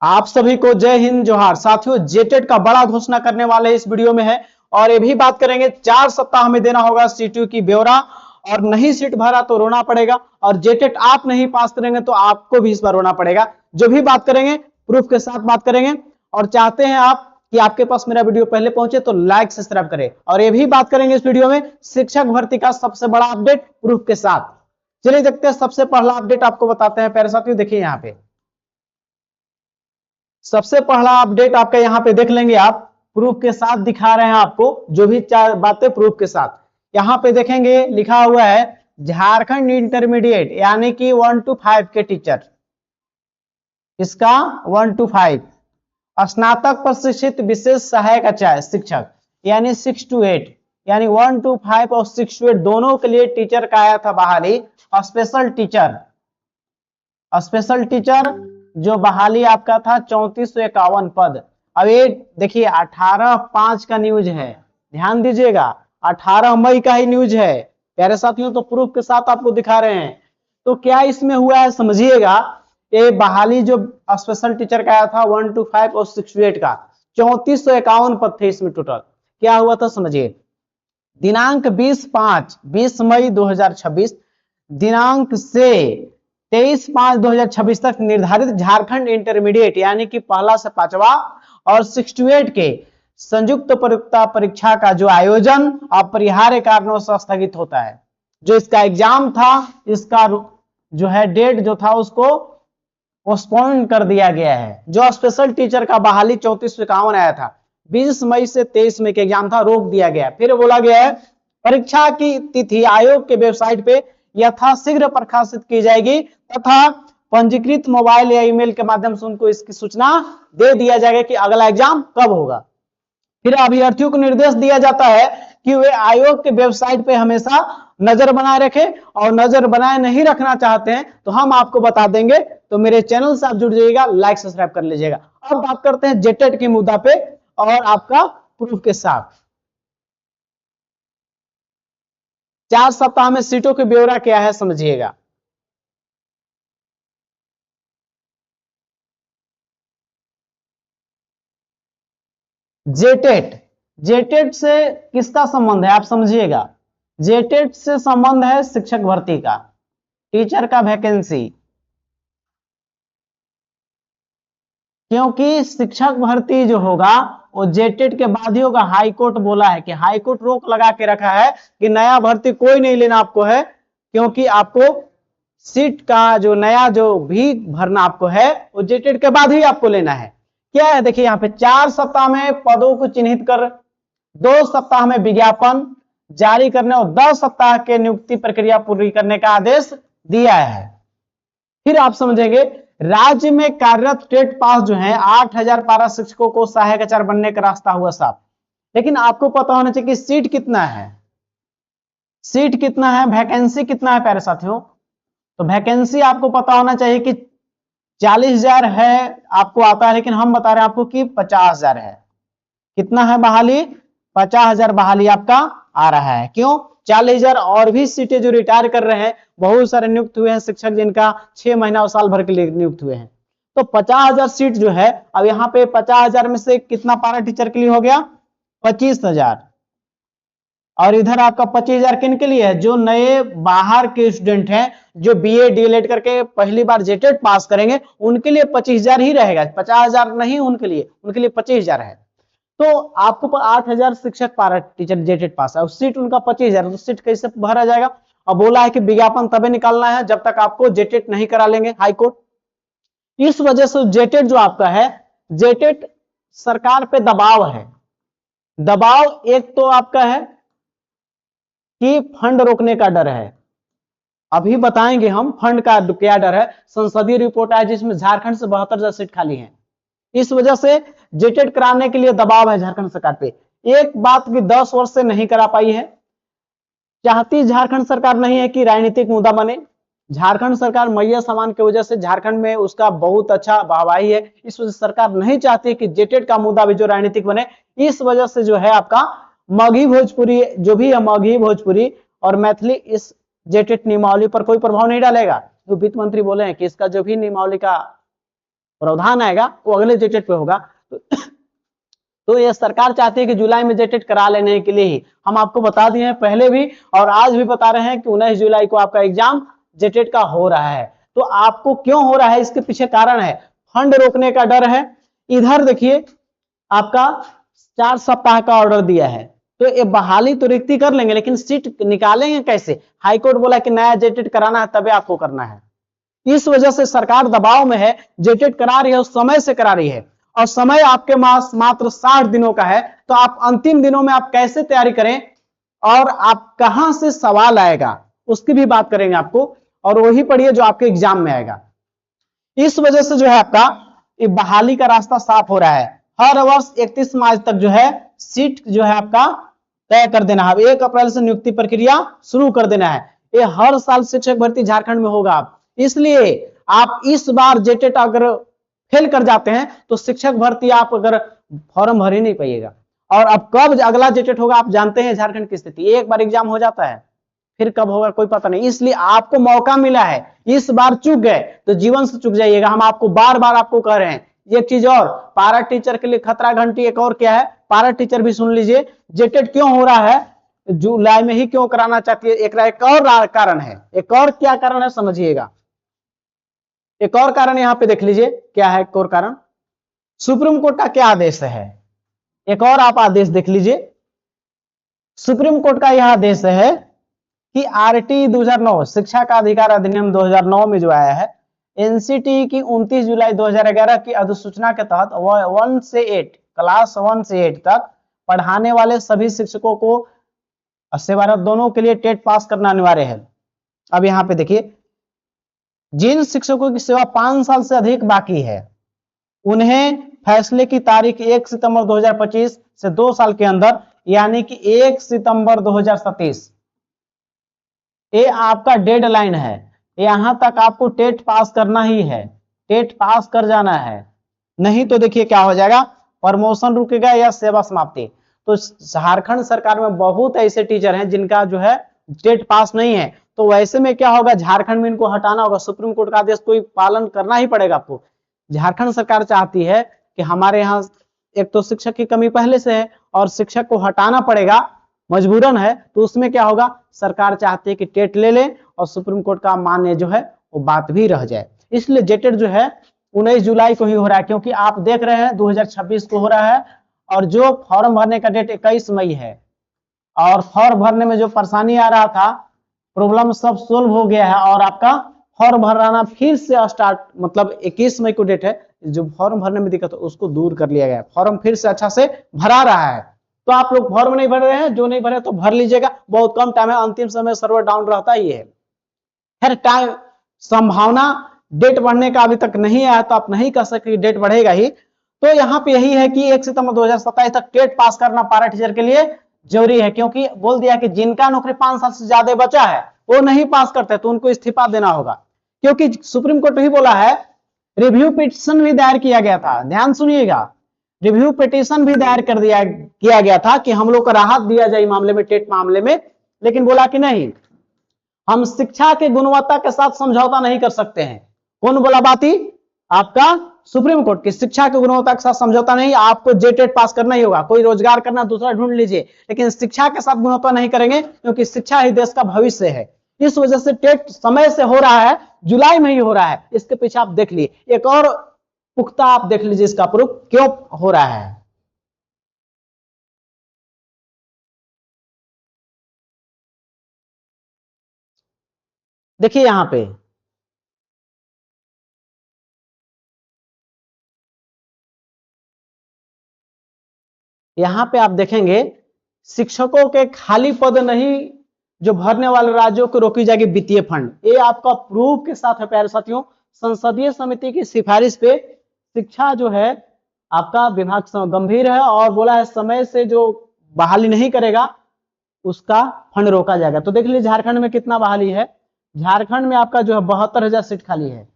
आप सभी को जय हिंद जोहार। साथियों, जेटेट का बड़ा घोषणा करने वाले इस वीडियो में है और ये भी बात करेंगे 4 सप्ताह में देना होगा सीटू की ब्यौरा और नहीं सीट भरा तो रोना पड़ेगा और जेटेट आप नहीं पास करेंगे तो आपको भी इस बार रोना पड़ेगा। जो भी बात करेंगे प्रूफ के साथ बात करेंगे और चाहते हैं आप कि आपके पास मेरा वीडियो पहले पहुंचे तो लाइक सब्सक्राइब करें। और ये भी बात करेंगे इस वीडियो में शिक्षक भर्ती का सबसे बड़ा अपडेट प्रूफ के साथ। चलिए देखते हैं, सबसे पहला अपडेट आपको बताते हैं प्यारे साथियों। देखिए यहाँ पे सबसे पहला अपडेट आपका यहाँ पे देख लेंगे आप, प्रूफ के साथ दिखा रहे हैं आपको जो भी चार बातें प्रूफ के साथ। यहाँ पे देखेंगे लिखा हुआ है झारखंड इंटरमीडिएट यानी कि 1 to 5 के टीचर, इसका 1 to 5 स्नातक प्रशिक्षित विशेष सहायक आचार्य शिक्षक यानी 6 to 8 यानी 1 to 5 और 6 to 8 दोनों के लिए टीचर का आया था बहाली। स्पेशल टीचर जो बहाली आपका था 3451 पद। अब ये देखिए 18/5 का न्यूज है, ध्यान दीजिएगा 18 मई का ही न्यूज है प्यारे साथियों। तो प्रूफ के साथ आपको दिखा रहे हैं। तो क्या इसमें हुआ है समझिएगा। ये बहाली जो स्पेशल टीचर का आया था 1 to 5 और 6 to 8 का 3451 पद थे इसमें टोटल। क्या हुआ था समझिए। दिनांक 20 मई 2026 दिनांक से 23/5/2026 तक निर्धारित झारखंड इंटरमीडिएट यानी कि पहला से 5वां और 6 to 8 के संयुक्त परीक्षा का जो आयोजन अपरिहार्य कारणों से स्थगित होता है। जो इसका एग्जाम था, इसका जो है डेट जो था उसको पोस्टपोन कर दिया गया है। जो स्पेशल टीचर का बहाली 3451 आया था 20 मई से 23 मई के एग्जाम था, रोक दिया गया। फिर बोला गया है परीक्षा की तिथि आयोग के वेबसाइट पे यथाशीघ्र प्रकाशित की जाएगी तथा पंजीकृत मोबाइल या ईमेल के माध्यम से उनको इसकी सूचना दे दिया जाएगा कि अगला एग्जाम कब होगा। फिर अभ्यर्थियों को निर्देश दिया जाता है कि वे आयोग के वेबसाइट पे हमेशा नजर बनाए रखें और नजर बनाए नहीं रखना चाहते हैं तो हम आपको बता देंगे। तो मेरे चैनल से आप जुड़ जाइएगा, लाइक सब्सक्राइब कर लीजिएगा। अब बात करते हैं जेटेट के मुद्दा पे और आपका प्रूफ के साथ। 4 सप्ताह में सीटों के ब्यौरा क्या है समझिएगा। जेटेट से किसका संबंध है आप समझिएगा। जेटेट से संबंध है शिक्षक भर्ती का, टीचर का वैकेंसी। क्योंकि शिक्षक भर्ती जो होगा वो जेटेट के बाद ही होगा। हाईकोर्ट बोला है कि हाईकोर्ट रोक लगा के रखा है कि नया भर्ती कोई नहीं लेना आपको है, क्योंकि आपको सीट का जो नया जो भी भरना आपको है वो जेटेट के बाद ही आपको लेना है। क्या है देखिए यहाँ पे 4 सप्ताह में पदों को चिन्हित कर 2 सप्ताह में विज्ञापन जारी करने और 10 सप्ताह के नियुक्ति प्रक्रिया पूरी करने का आदेश दिया है। फिर आप समझेंगे राज्य में कार्यरत टेट पास जो है 8000 पारा शिक्षकों को सहायक आचार्य बनने का रास्ता हुआ साफ। लेकिन आपको पता होना चाहिए कि सीट कितना है, वैकेंसी कितना है प्यारे साथियों। तो वैकेंसी आपको पता होना चाहिए कि 40,000 है आपको आता है, लेकिन हम बता रहे हैं आपको कि 50,000 है। कितना है बहाली? 50,000 बहाली आपका आ रहा है। क्यों? 40,000 और भी सीटें जो रिटायर कर रहे हैं, बहुत सारे नियुक्त हुए हैं शिक्षक जिनका 6 महीना और साल भर के लिए नियुक्त हुए हैं। तो 50,000 सीट जो है, अब यहाँ पे 50,000 में से कितना पारा टीचर के लिए हो गया? 25,000। और इधर आपका 25,000 किन के लिए है? जो नए बाहर के स्टूडेंट हैं, जो बीए डीएलएड करके पहली बार जेटेट पास करेंगे, उनके लिए 25,000 ही रहेगा, 50,000 नहीं। उनके लिए 25,000 है। तो आपको 8,000 शिक्षक पारा टीचर जेटेट पास है, सीट उनका 25,000। तो सीट कैसे भरा जाएगा? अब बोला है कि विज्ञापन तभी निकालना है जब तक आपको जेटेट नहीं करा लेंगे हाईकोर्ट। इस वजह से जेटेट जो आपका है, जेटेट सरकार पे दबाव है। दबाव एक तो आपका है कि फंड रोकने का डर है। अभी बताएंगे हम फंड का क्या डर है। संसदीय रिपोर्ट आया जिसमें झारखंड से 72,000 सीट खाली हैं। इस वजह से जेटेट कराने के लिए दबाव है झारखंड सरकार पे। एक बात की 10 वर्ष से नहीं करा पाई है। चाहती झारखंड सरकार नहीं है कि राजनीतिक मुद्दा बने। झारखंड सरकार मैया सामान की वजह से झारखंड में उसका बहुत अच्छा वाहवाही है। इस वजह से सरकार नहीं चाहती कि जेटेट का मुद्दा भी जो राजनीतिक बने। इस वजह से जो है आपका मगही भोजपुरी जो भी है, मगही भोजपुरी और मैथिली, इस जेटेट नियमावली पर कोई प्रभाव नहीं डालेगा। तो वित्त मंत्री बोले हैं कि इसका जो भी नियमावली का प्रावधान आएगा वो अगले जेटेट पे होगा। तो ये सरकार चाहती है कि जुलाई में जेटेट करा लेने के लिए ही हम आपको बता दिए हैं पहले भी और आज भी बता रहे हैं कि 19 जुलाई को आपका एग्जाम जेटेट का हो रहा है। तो आपको क्यों हो रहा है, इसके पीछे कारण है फंड रोकने का डर है। इधर देखिए आपका 4 सप्ताह का ऑर्डर दिया है, तो ये बहाली तो रिक्ति कर लेंगे लेकिन सीट निकालेंगे कैसे? हाईकोर्ट बोला कि नया जेटेट कराना है तभी आपको करना है। इस वजह से सरकार दबाव में है, जेटेट करा रही है उस समय से करा रही है और समय आपके पास मात्र 60 दिनों का है। तो आप अंतिम दिनों में आप कैसे तैयारी करें और आप कहां से सवाल आएगा उसकी भी बात करेंगे आपको, और वही पढ़िए जो आपके एग्जाम में आएगा। इस वजह से जो है आपका ये बहाली का रास्ता साफ हो रहा है। हर वर्ष 31 मार्च तक जो है सीट जो है आपका तय कर देना है। 1 अप्रैल से नियुक्ति प्रक्रिया शुरू कर देना है। ये हर साल शिक्षक भर्ती झारखंड में होगा, इसलिए आप इस बार जेटेट अगर फेल कर जाते हैं तो शिक्षक भर्ती आप अगर फॉर्म भर ही नहीं पाइएगा। और अब कब अगला जेटेट होगा आप जानते हैं झारखंड की स्थिति, एक बार एग्जाम हो जाता है फिर कब होगा कोई पता नहीं। इसलिए आपको मौका मिला है, इस बार चूक गए तो जीवन से चूक जाइएगा। हम आपको बार बार आपको कह रहे हैं। एक चीज और, पारा टीचर के लिए खतरा घंटी एक और क्या है, पारा टीचर भी सुन लीजिए। जेटेट क्यों हो रहा है, जुलाई में ही क्यों कराना चाहती है, एक और कारण है। एक और क्या कारण है समझिएगा, एक और कारण यहां पे देख लीजिए क्या है। एक और कारण सुप्रीम कोर्ट का क्या आदेश है, एक और आप आदेश देख लीजिए। सुप्रीम कोर्ट का यह आदेश है कि आरटी 2009 शिक्षा का अधिकार अधिनियम 2009 में जो आया है, एनसीटी की 29 जुलाई 2011 की अधिसूचना के तहत 1 से 8 क्लास 1 से 8 तक पढ़ाने वाले सभी शिक्षकों को 80-12 दोनों के लिए टेट पास करना अनिवार्य है। अब यहां पे देखिए, जिन शिक्षकों की सेवा 5 साल से अधिक बाकी है उन्हें फैसले की तारीख 1 सितंबर 2025 से 2 साल के अंदर यानी कि 1 सितंबर 2027 ये आपका डेडलाइन है। यहां तक आपको टेट पास करना ही है, टेट पास कर जाना है, नहीं तो देखिए क्या हो जाएगा, प्रमोशन रुकेगा या सेवा समाप्ति। तो झारखंड सरकार में बहुत ऐसे टीचर हैं जिनका जो है टेट पास नहीं है, तो वैसे में क्या होगा, झारखंड में इनको हटाना होगा। सुप्रीम कोर्ट का आदेश कोई पालन करना ही पड़ेगा आपको। झारखंड सरकार चाहती है कि हमारे यहाँ एक तो शिक्षक की कमी पहले से है और शिक्षक को हटाना पड़ेगा, मजबूरन है, तो उसमें क्या होगा, सरकार चाहती है कि टेट ले ले और सुप्रीम कोर्ट का मान्य जो है वो बात भी रह जाए। इसलिए जेटेट जो है 19 जुलाई को ही हो रहा है, क्योंकि आप देख रहे हैं 2026 को हो रहा है और जो फॉर्म भरने का डेट 21 मई है और फॉर्म भरने में जो परेशानी आ रहा था, प्रॉब्लम सब सोल्व हो गया है और आपका फॉर्म भराना फिर से स्टार्ट, मतलब 21 मई को डेट है, जो फॉर्म भरने में दिक्कत है उसको दूर कर लिया गया, फॉर्म फिर से अच्छा से भरा रहा है। तो आप लोग फॉर्म नहीं भर रहे हैं, जो नहीं भरे तो भर लीजिएगा, बहुत कम टाइम है, अंतिम समय सर्वर डाउन रहता ही है। खैर टाइम संभावना डेट बढ़ने का अभी तक नहीं आया तो आप नहीं कह सकते डेट बढ़ेगा ही। तो यहाँ पे यही है कि 1 सितंबर 2027 तक टेट पास करना पारा टीचर के लिए जरूरी है, क्योंकि बोल दिया कि जिनका नौकरी 5 साल से ज्यादा बचा है वो नहीं पास करते तो उनको इस्तीफा देना होगा, क्योंकि सुप्रीम कोर्ट ही बोला है। रिव्यू पिटीशन भी दायर किया गया था, ध्यान सुनिएगा, रिव्यू पिटीशन भी दायर किया गया था कि हम लोग को राहत दिया जाए मामले में, टेट मामले में, लेकिन बोला कि नहीं, हम शिक्षा की गुणवत्ता के साथ समझौता नहीं कर सकते हैं। कौन बोला बाती, आपका सुप्रीम कोर्ट की शिक्षा की गुणवत्ता के साथ समझौता नहीं, आपको जेटेट पास करना ही होगा, कोई रोजगार करना दूसरा ढूंढ लीजिए, लेकिन शिक्षा के साथ गुणवत्ता नहीं करेंगे, क्योंकि शिक्षा ही देश का भविष्य है। इस वजह से टेट समय से हो रहा है, जुलाई में ही हो रहा है। इसके पीछे आप देख लीजिए, एक और पुख्ता आप देख लीजिए इसका प्रूफ क्यों हो रहा है। देखिए यहां पे आप देखेंगे शिक्षकों के खाली पद नहीं जो भरने वाले राज्यों को रोकी जाएगी वित्तीय फंड, ये आपका प्रूफ के साथ है प्यारे साथियों। संसदीय समिति की सिफारिश पे शिक्षा जो है आपका विभाग गंभीर है और बोला है समय से जो बहाली नहीं करेगा उसका फंड रोका जाएगा। तो देख लीजिए झारखंड में कितना बहाली है, झारखंड में आपका जो है 72,000 सीट खाली है,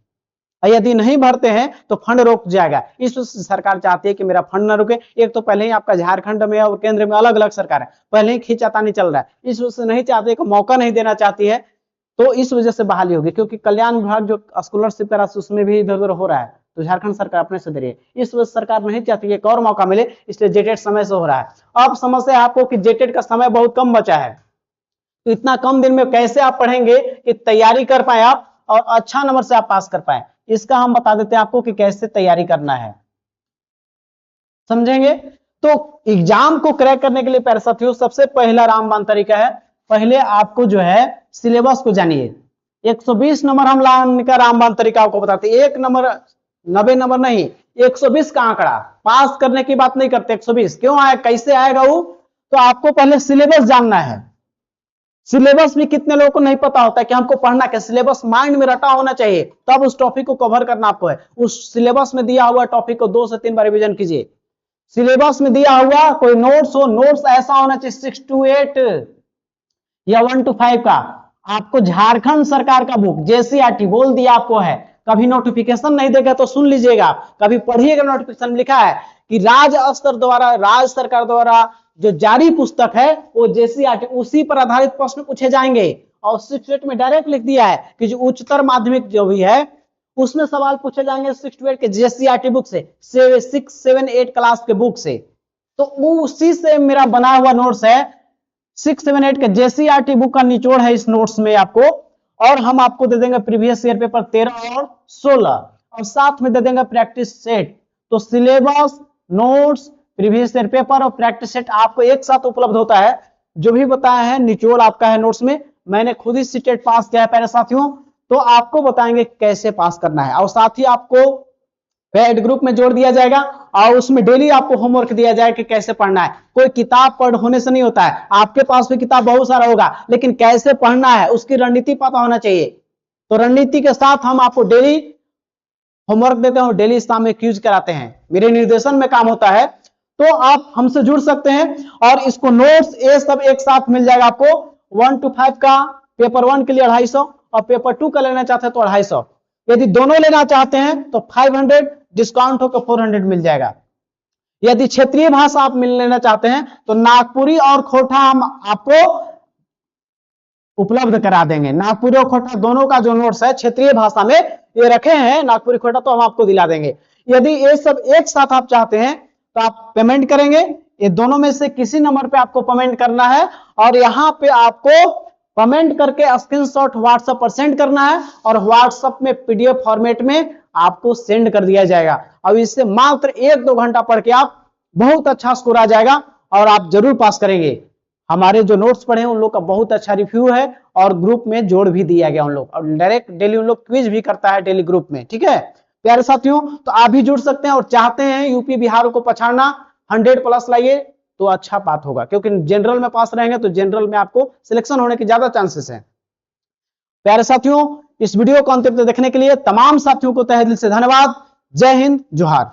यदि नहीं भरते हैं तो फंड रोक जाएगा। इस वजह से सरकार चाहती है कि मेरा फंड ना रुके। एक तो पहले ही आपका झारखंड में और केंद्र में अलग अलग सरकार है, पहले ही खींचातानी चल रहा है, इस वजह से नहीं चाहते, मौका नहीं देना चाहती है, तो इस वजह से बहाली होगी। क्योंकि कल्याण विभाग जो स्कॉलरशिप का राशि उसमें भी इधर उधर हो रहा है, तो झारखंड सरकार अपने से दे रही है। इस वजह सरकार नहीं चाहती एक और मौका मिले, इसलिए जेटेट समय से हो रहा है। अब समस्या है आपको कि जेटेट का समय बहुत कम बचा है, तो इतना कम दिन में कैसे आप पढ़ेंगे कि तैयारी कर पाए आप और अच्छा नंबर से आप पास कर पाए, इसका हम बता देते हैं आपको कि कैसे तैयारी करना है, समझेंगे। तो एग्जाम को क्रैक करने के लिए प्यारे साथियों सबसे पहला रामबाण तरीका है, पहले आपको जो है सिलेबस को जानिए। 120 नंबर हम लाने का रामबाण तरीका आपको बताते हैं। 1 नंबर 90 नंबर नहीं, 120 का आंकड़ा, पास करने की बात नहीं करते। 120 क्यों आया, कैसे आएगा वो, तो आपको पहले सिलेबस जानना है। सिलेबस भी कितने लोगों को नहीं पता होता है कि हमको पढ़ना क्या, सिलेबस माइंड में रटा होना चाहिए, तब उस टॉपिक को कवर करना आपको है। उस सिलेबस में दिया हुआ टॉपिक को 2 से 3 बार रिवीजन कीजिए। सिलेबस में दिया हुआ कोई नोट्स हो, नोट्स ऐसा होना चाहिए 6 to 8 या 1 to 5 का। आपको झारखंड सरकार का बुक जेसीईआरटी बोल दिया आपको है, कभी नोटिफिकेशन नहीं देगा तो सुन लीजिएगा, कभी पढ़िएगा। नोटिफिकेशन में लिखा है कि राज्य स्तर द्वारा, राज्य सरकार द्वारा जो जारी पुस्तक है वो जेसीईआरटी, उसी पर आधारित प्रश्न पूछे जाएंगे। और 6 में डायरेक्ट लिख दिया है कि जो उच्चतर माध्यमिक जो भी है उसमें सवाल पूछे जाएंगे 6 to 8 के जेसीईआरटी बुक से, 6, 7, 8 क्लास के बुक से। तो उसी से मेरा बना हुआ नोट्स है, 6, 7, 8 के जेसीईआरटी बुक का निचोड़ है इस नोट्स में आपको। और हम आपको दे देंगे प्रीवियस ईयर पेपर 13 और 16, और साथ में दे देंगे प्रैक्टिस सेट। तो syllabus, notes, previous year paper और प्रैक्टिस सेट आपको एक साथ उपलब्ध होता है। जो भी बताया है निचोड़ आपका है नोट्स में। मैंने खुद ही सीटेट पास किया है प्यारे साथियों, तो आपको बताएंगे कैसे पास करना है। और साथ ही आपको पेड ग्रुप में जोड़ दिया जाएगा और उसमें डेली आपको होमवर्क दिया जाएगा कि कैसे पढ़ना है। कोई किताब पढ़ होने से नहीं होता है, आपके पास भी किताब बहुत सारा होगा, लेकिन कैसे पढ़ना है उसकी रणनीति पता होना चाहिए। तो रणनीति के साथ हम आपको डेली होमवर्क देते हैं और डेली शाम में क्यूज कराते हैं, मेरे निर्देशन में काम होता है। तो आप हमसे जुड़ सकते हैं और इसको नोट्स ये सब एक साथ मिल जाएगा आपको। 1 to 5 का पेपर 1 के लिए 250 और पेपर 2 का लेना चाहते हैं तो 250। यदि दोनों लेना चाहते हैं तो 500 डिस्काउंट होकर 400 मिल जाएगा। यदि क्षेत्रीय भाषा आप मिल लेना चाहते हैं तो नागपुरी और खोटा हम आपको उपलब्ध करा देंगे। नागपुरी और खोटा दोनों का जो नोट्स है क्षेत्रीय भाषा में ये रखे हैं, नागपुरी खोटा, तो हम आपको दिला देंगे। यदि ये सब एक साथ आप चाहते हैं तो आप पेमेंट करेंगे, ये दोनों में से किसी नंबर पे आपको पेमेंट करना है और यहाँ पे आपको पेमेंट करके स्क्रीनशॉट व्हाट्सएप पर सेंड करना है और व्हाट्सएप में पीडीएफ फॉर्मेट में आपको सेंड कर दिया जाएगा। अब इससे मात्र 1-2 घंटा पढ़ के आप बहुत अच्छा स्कोर आ जाएगा और आप जरूर पास करेंगे। हमारे जो नोट्स पढ़े हैं उन लोग का बहुत अच्छा रिव्यू है और ग्रुप में जोड़ भी दिया गया उन लोग, और डायरेक्ट डेली उन लोग क्विज भी करता है डेली ग्रुप में। ठीक है प्यारे साथियों, तो आप भी जुड़ सकते हैं और चाहते हैं यूपी बिहार को पछाड़ना, 100+ लाइए तो अच्छा बात होगा, क्योंकि जनरल में पास रहेंगे तो जनरल में आपको सिलेक्शन होने के ज्यादा चांसेस हैं। प्यारे साथियों, इस वीडियो को अंत तक देखने के लिए तमाम साथियों को तहे दिल से धन्यवाद। जय हिंद, जोहार।